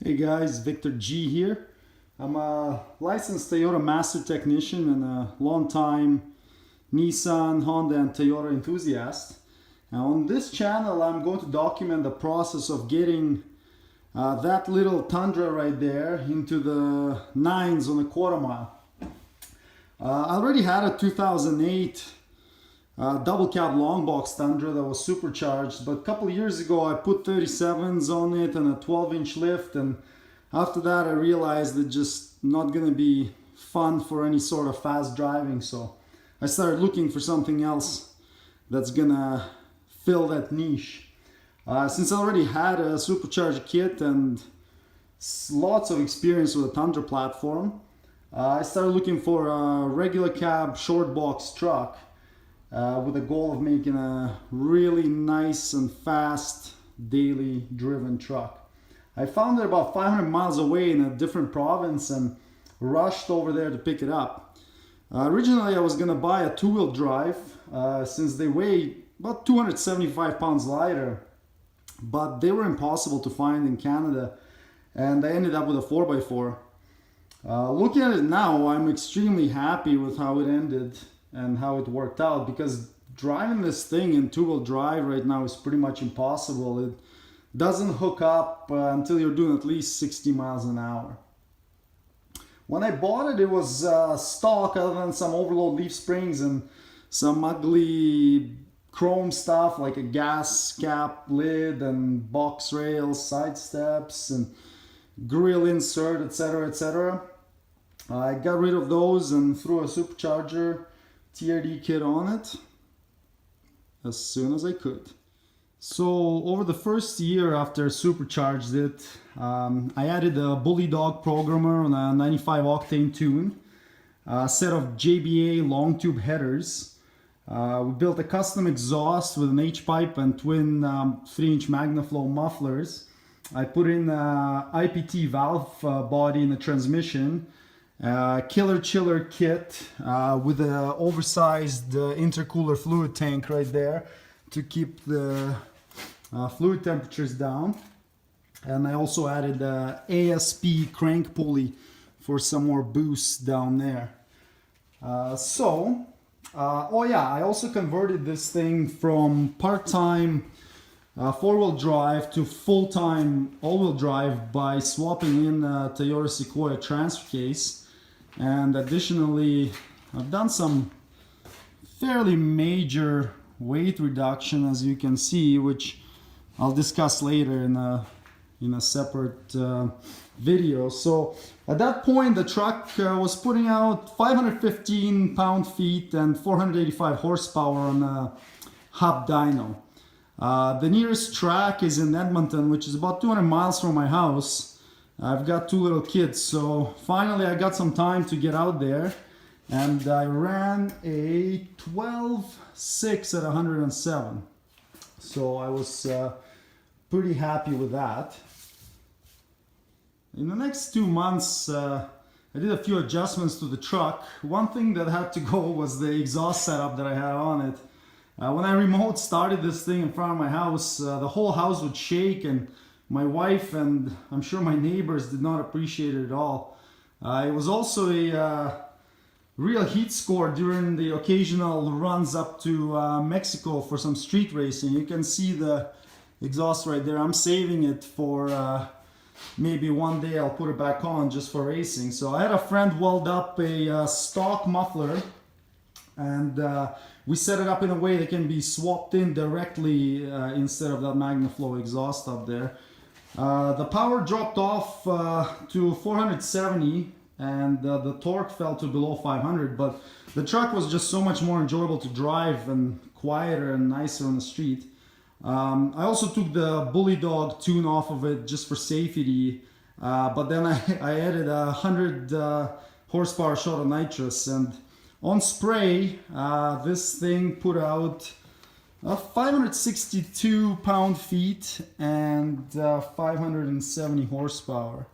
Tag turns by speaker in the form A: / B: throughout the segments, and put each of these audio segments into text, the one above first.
A: Hey guys, Victor G here. I'm a licensed Toyota master technician and a long-time Nissan, Honda and Toyota enthusiast. Now on this channel I'm going to document the process of getting that little Tundra right there into the 9s on a quarter mile. I already had a 2008 double cab long box Tundra that was supercharged, but a couple of years ago I put 37s on it and a 12-inch lift, and after that I realized it's just not gonna be fun for any sort of fast driving, so I started looking for something else that's gonna fill that niche. Since I already had a supercharged kit and lots of experience with a Tundra platform, I started looking for a regular cab short box truck with the goal of making a really nice and fast daily driven truck. I found it about 500 miles away in a different province and rushed over there to pick it up. Originally I was gonna buy a two-wheel drive since they weigh about 275 pounds lighter, but they were impossible to find in Canada, and I ended up with a 4x4. Looking at it now, I'm extremely happy with how it ended and how it worked out, because driving this thing in two-wheel drive right now is pretty much impossible. It doesn't hook up until you're doing at least 60 miles an hour. When I bought it, it was stock, other than some overload leaf springs and some ugly chrome stuff like a gas cap lid and box rails, side steps and grill insert, etc, etc. I got rid of those and threw a supercharger TRD kit on it as soon as I could. So over the first year after supercharged it, I added a Bully Dog programmer on a 95 octane tune, a set of JBA long tube headers. We built a custom exhaust with an H-pipe and twin 3-inch MagnaFlow mufflers. I put in a IPT valve body in the transmission, killer chiller kit with an oversized intercooler fluid tank right there to keep the fluid temperatures down, and I also added a ASP crank pulley for some more boost down there. Oh yeah, I also converted this thing from part-time four-wheel drive to full-time all-wheel drive by swapping in a Toyota Sequoia transfer case. And additionally, I've done some fairly major weight reduction, as you can see, which I'll discuss later in a separate video. So at that point, the truck was putting out 515 pound-feet and 485 horsepower on a hub dyno. The nearest track is in Edmonton, which is about 200 miles from my house. I've got two little kids, so finally I got some time to get out there, and I ran a 12.6 at 107. So I was pretty happy with that. In the next 2 months, I did a few adjustments to the truck. One thing that had to go was the exhaust setup that I had on it. When I remote started this thing in front of my house, the whole house would shake, and my wife and I'm sure my neighbors did not appreciate it at all. It was also a real heat score during the occasional runs up to Mexico for some street racing. You can see the exhaust right there. I'm saving it for maybe one day I'll put it back on just for racing. So I had a friend weld up a stock muffler, and we set it up in a way that can be swapped in directly instead of that MagnaFlow exhaust up there. The power dropped off to 470 and the torque fell to below 500, but the truck was just so much more enjoyable to drive and quieter and nicer on the street. I also took the Bully Dog tune off of it just for safety, but then I added 100 horsepower shot of nitrous, and on spray this thing put out 562 pound-feet and 570 horsepower.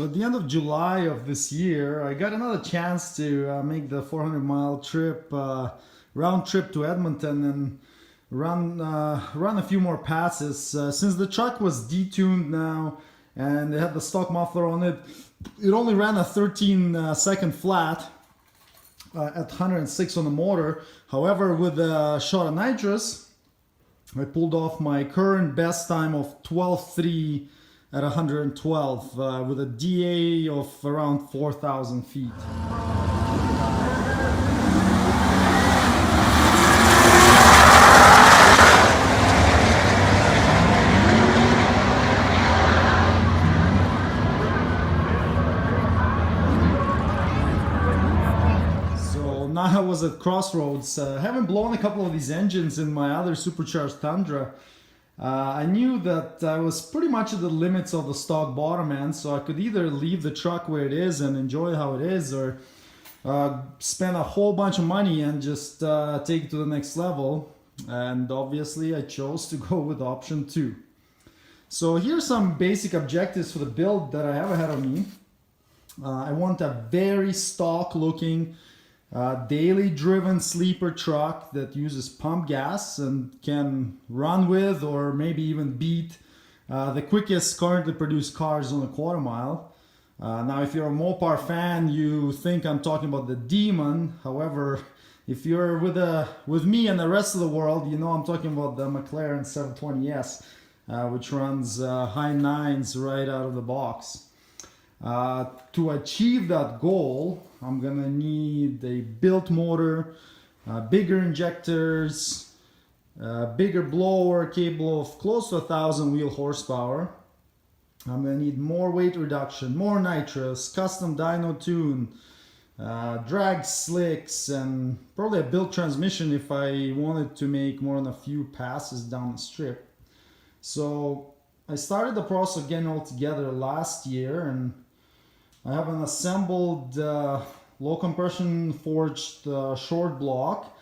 A: So at the end of July of this year, I got another chance to make the 400-mile trip, round trip to Edmonton, and run a few more passes. Since the truck was detuned now and it had the stock muffler on it, it only ran a 13-second flat at 106 on the motor. However, with a shot of nitrous, I pulled off my current best time of 12.3 at 112 with a DA of around 4,000 feet. Now I was at crossroads. Having blown a couple of these engines in my other supercharged Tundra, I knew that I was pretty much at the limits of the stock bottom end, so I could either leave the truck where it is and enjoy how it is, or spend a whole bunch of money and just take it to the next level. And obviously I chose to go with option 2. So here's some basic objectives for the build that I have ahead of me. I want a very stock looking daily driven sleeper truck that uses pump gas and can run with or maybe even beat the quickest currently produced cars on a quarter mile. Now if you're a Mopar fan, you think I'm talking about the Demon. However, if you're with me and the rest of the world, you know I'm talking about the McLaren 720S, which runs high nines right out of the box. To achieve that goal, I'm gonna need a built motor, bigger injectors, bigger blower capable of close to 1,000 wheel horsepower. I'm gonna need more weight reduction, more nitrous, custom dyno tune, drag slicks, and probably a built transmission if I wanted to make more than a few passes down the strip. So I started the process of getting all together last year, and I have an assembled low compression forged short block.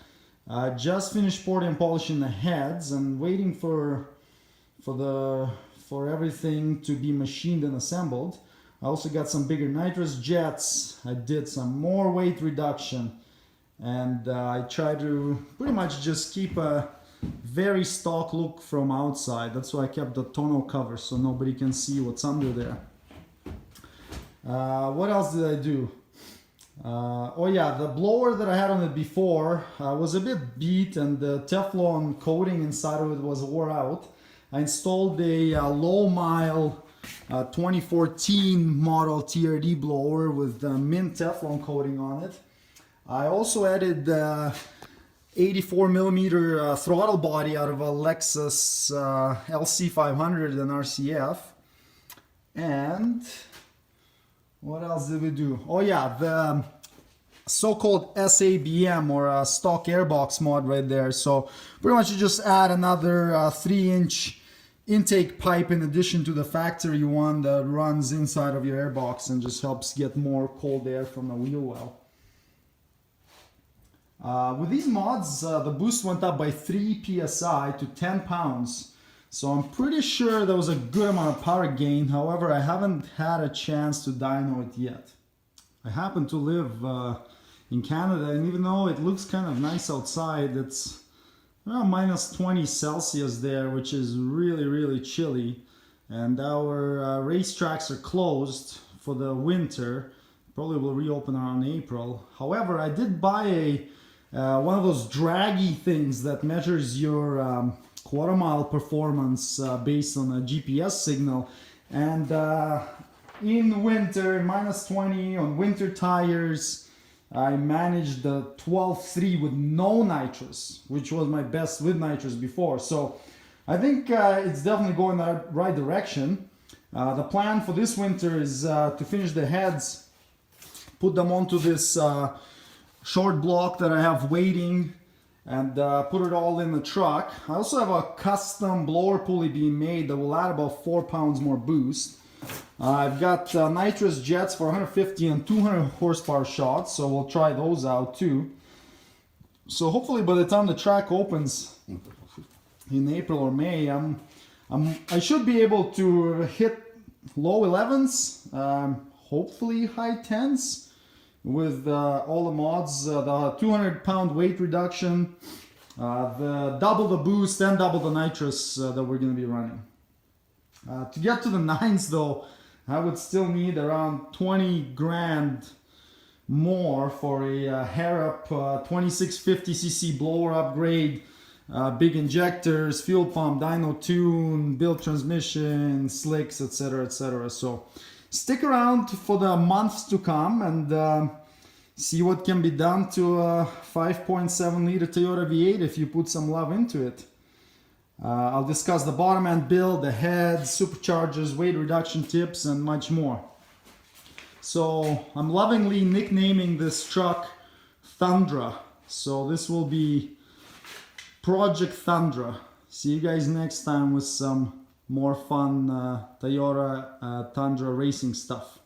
A: Just finished porting and polishing the heads and waiting for everything to be machined and assembled. I also got some bigger nitrous jets. I did some more weight reduction, and I try to pretty much just keep a very stock look from outside. That's why I kept the tonneau cover so nobody can see what's under there. What else did I do? Oh yeah, the blower that I had on it before was a bit beat, and the Teflon coating inside of it was wore out. I installed a low mile 2014 model TRD blower with mint Teflon coating on it. I also added 84mm throttle body out of a Lexus LC500 and RCF. And what else did we do? Oh yeah, the so-called SABM, or a stock airbox mod right there. So pretty much you just add another 3-inch intake pipe in addition to the factory one that runs inside of your airbox and just helps get more cold air from the wheel well. With these mods, the boost went up by 3 psi to 10 pounds. So I'm pretty sure there was a good amount of power gain. However, I haven't had a chance to dyno it yet. I happen to live in Canada, and even though it looks kind of nice outside, it's around minus 20 Celsius there, which is really, really chilly. And our racetracks are closed for the winter. Probably will reopen around April. However, I did buy one of those draggy things that measures your quarter mile performance based on a GPS signal, and in winter, minus 20 on winter tires, I managed the 12.3 with no nitrous, which was my best with nitrous before. So I think it's definitely going in the right direction. The plan for this winter is to finish the heads, put them onto this short block that I have waiting, and put it all in the truck. I also have a custom blower pulley being made that will add about 4 pounds more boost. I've got nitrous jets for 150 and 200 horsepower shots, so we'll try those out too. So hopefully by the time the track opens in April or May, I should be able to hit low 11s. hopefully high 10s with all the mods, the 200-pound weight reduction, the double the boost and double the nitrous that we're going to be running. To get to the 9s though, I would still need around 20 grand more for a hair-up 2650cc blower upgrade, big injectors, fuel pump, dyno tune, built transmission, slicks, etc, etc. So stick around for the months to come and see what can be done to a 5.7 liter Toyota V8 if you put some love into it. I'll discuss the bottom end build, the heads, superchargers, weight reduction tips, and much more. So I'm lovingly nicknaming this truck Tundra. So this will be Project Tundra. See you guys next time with some more fun Toyota Tundra racing stuff.